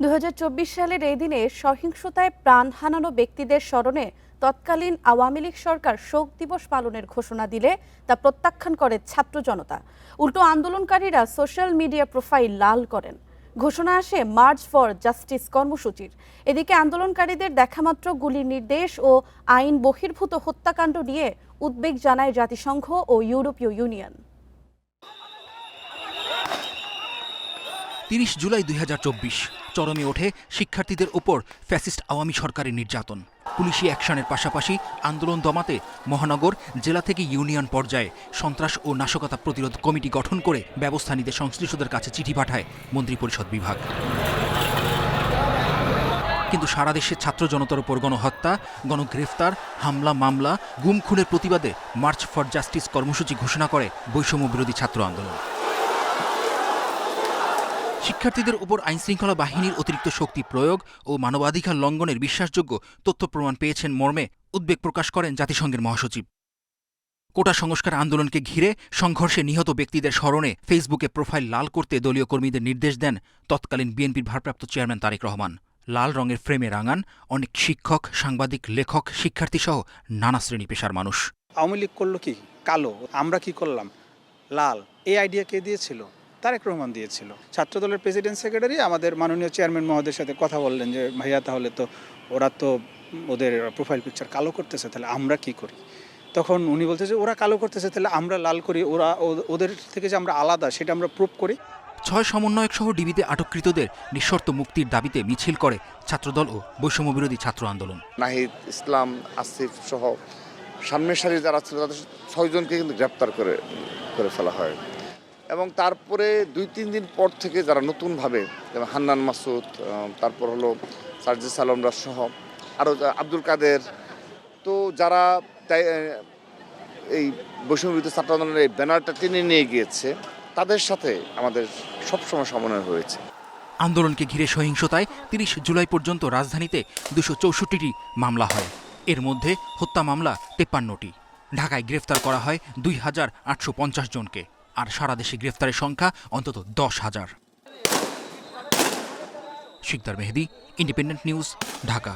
২০২৪ সালের এই দিনে সহিংসতায় প্রাণ হারানো ব্যক্তিদের স্মরণে তৎকালীন আওয়ামী লীগ সরকার শোক দিবস পালনের ঘোষণা দিলে তা প্রত্যাখ্যান করে ছাত্র জনতা। উল্টো আন্দোলনকারীরা সোশ্যাল মিডিয়া প্রোফাইল লাল করেন। ঘোষণা আসে মার্চ ফর জাস্টিস কর্মসূচির। এদিকে আন্দোলনকারীদের দেখামাত্র গুলির নির্দেশ ও আইন বহির্ভূত হত্যাকাণ্ড নিয়ে উদ্বেগ জানায় জাতিসংঘ ও ইউরোপীয় ইউনিয়ন। ৩০ জুলাই ২০২৪ চরমে ওঠে শিক্ষার্থীদের উপর ফ্যাসিস্ট আওয়ামী সরকারের নির্যাতন। পুলিশি অ্যাকশনের পাশাপাশি আন্দোলন দমাতে মহানগর, জেলা থেকে ইউনিয়ন পর্যায়ে সন্ত্রাস ও নাশকতা প্রতিরোধ কমিটি গঠন করে ব্যবস্থা নিতে সংশ্লিষ্টদের কাছে চিঠি পাঠায় মন্ত্রিপরিষদ বিভাগ। কিন্তু সারা দেশে ছাত্র জনতার উপর গণহত্যা, গণগ্রেফতার, হামলা, মামলা, গুম খুনের প্রতিবাদে মার্চ ফর জাস্টিস কর্মসূচি ঘোষণা করে বৈষম্য বিরোধী ছাত্র আন্দোলন। শিক্ষার্থীদের উপর আইনশৃঙ্খলা বাহিনীর অতিরিক্ত শক্তি প্রয়োগ ও মানবাধিকার লঙ্ঘনের বিশ্বাসযোগ্য তথ্য প্রমাণ পেয়েছেন মর্মে উদ্বেগ প্রকাশ করেন জাতিসংঘের মহাসচিব। কোটা সংস্কার আন্দোলনকে ঘিরে সংঘর্ষে নিহত ব্যক্তিদের স্মরণে ফেসবুকে প্রোফাইল লাল করতে দলীয় কর্মীদের নির্দেশ দেন তৎকালীন বিএনপির ভারপ্রাপ্ত চেয়ারম্যান তারেক রহমান। লাল রঙের ফ্রেমে রাঙান অনেক শিক্ষক, সাংবাদিক, লেখক, শিক্ষার্থীসহ নানা শ্রেণী পেশার মানুষ। আওয়ামী লীগ করলো কি কালো, আমরা কি করলাম লাল। এই আইডিয়া কে দিয়েছিল? তারেক রহমান দিয়েছিল। ছাত্রদলের প্রেসিডেন্ট সেক্রেটারি আমাদের মাননীয় চেয়ারম্যান মহোদয়ের সাথে কথা বললেন যে ভাইয়া, তাহলে তো ওরা তো ওদের প্রোফাইল পিকচার কালো করতেছে, তাহলে আমরা কি করি? তখন উনি বলতে যে ওরা কালো করতেছে, তাহলে আমরা লাল করি, ওরা ওদের থেকে যে আমরা আলাদা সেটা আমরা প্রুভ করি। ৬ সমন্বয়ক সহ ডিবিতে আটককৃতদের নিঃশর্ত মুক্তির দাবিতে মিছিল করে ছাত্রদল ও বৈষম্য বিরোধী ছাত্র আন্দোলন। নাহিদ ইসলাম, আসিফ সহ সামনের সারি যারা ছিল তাদের ৬ জনকে কিন্তু গ্রেপ্তার করে ফেলা হয়। এবং তারপরে ২-৩ দিন পর থেকে যারা নতুনভাবে যেমন হান্নান মাসুদ, তারপর হলো সার্জিস আলমরা সহ আরও আব্দুল কাদের, তো যারা এই বৈষম্য বিরোধী ছাত্র আন্দোলনের এই ব্যানারটা টেনে নিয়ে গিয়েছে, তাদের সাথে আমাদের সবসময় সমন্বয় হয়েছে। আন্দোলনকে ঘিরে সহিংসতায় ৩০ জুলাই পর্যন্ত রাজধানীতে ২৬৪টি মামলা হয়। এর মধ্যে হত্যা মামলা ৫৩টি। ঢাকায় গ্রেফতার করা হয় ২,৮৫০ জনকে, আর সারা দেশে গ্রেফতারের সংখ্যা অন্তত ১০,০০০। শিকদার মেহেদী, ইন্ডিপেন্ডেন্ট নিউজ, ঢাকা।